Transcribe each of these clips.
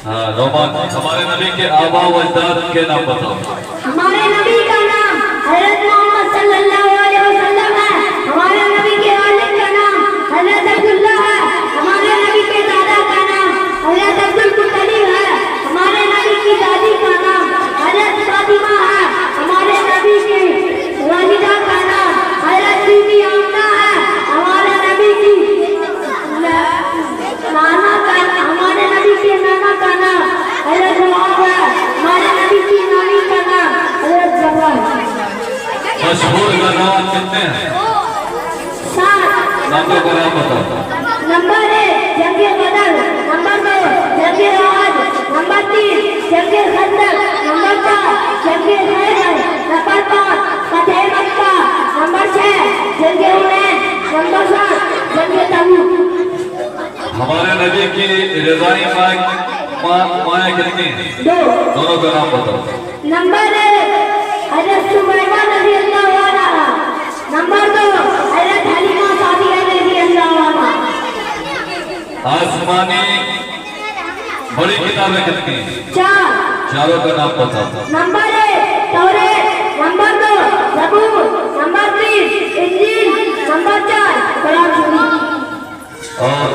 हाँ रोमान, हमारे नबी के आबा व अजदाद के नाम बताओ। हमारे नबी का नाम हजरत मोहम्मद सल्लल्लाहु अलैहि वसल्लम है। हमारे नबी के वालिद का नाम हजरत अब्दुल्ला है। हमारे नबी के दादा का नाम हजरत अब्दुल मुत्तलिब है। हमारे नबी की दादी का नाम हजरत फातिमा है। हमारे नबी की वालिदा का नाम हजरत बीबी आमना है। हमारे नबी की नाना का हमारे नबी के नाना का नाम हजरत मुआद है। हमारे नबी की नानी का नाम हजरत जवान। मशहूर गज़वात कितने हैं? 7 नामों का नाम बताओ। नंबर 1 जंगे बदर, नंबर 2 जंगे राज, नंबर 3 जंगे खंदक, नंबर 4 जंगे खैबर, नंबर 5 फतेह मक्का, नंबर 6 जंगे हुनैन, नंबर 7 जंगे तबूक। हमारे नबी की रज़ाई माँ कितनी हैं? 2 दोनों का नाम बताओ। नंबर 1 हजरत सुबैबा रज़ी अल्लाह अन्हा, नंबर 2 हजरत हलीमा सादिया रज़ी अल्लाह अन्हा। आसमानी बड़ी किताबें कितनी हैं? 4 चारों का नाम बताओ। नंबर 1 तौरेत, नंबर 2 ज़बूर, नंबर 3 इंजील, नंबर 4 कुरान शरीफ। और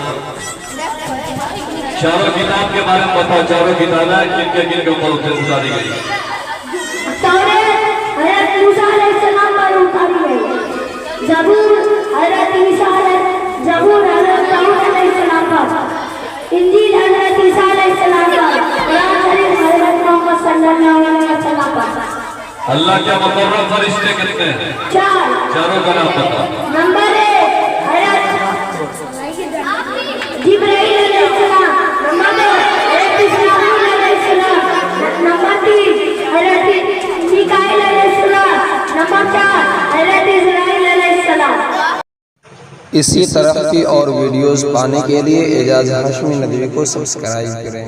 चारों किताब के बारे में बताओ। चारों किताबें किनके ऊपर उतारी गई? तौरेत हजरत मूसा अलैहिस्सलाम पर उतारी गई। ज़बूर हजरत ईसा ज़बूर हजरत दाऊद अलैहिस्सलाम पर। इंजील हजरत ईसा अलैहिस्सलाम पर। कुरान शरीफ हजरत मोहम्मद सल्लल्लाहु अलैहि वसल्लम पर। अल्लाह के मुकर्रम फरिश्ते कितने हैं? 4 चारों का नाम बताओ। नंबर 1 हजरत जिब्राइल अलैहिस्सलाम, नंबर 2 हजरत इस्राफील अलैहिस्सलाम, नंबर 3 हजरत मिकाईल अलैहिस्सलाम, नंबर 4 हजरत इस्राईल अलैहिस्सलाम। इसी तरह की और वीडियोज़ पाने के लिए एजाज हाशमी नदवी को सब्सक्राइब करें।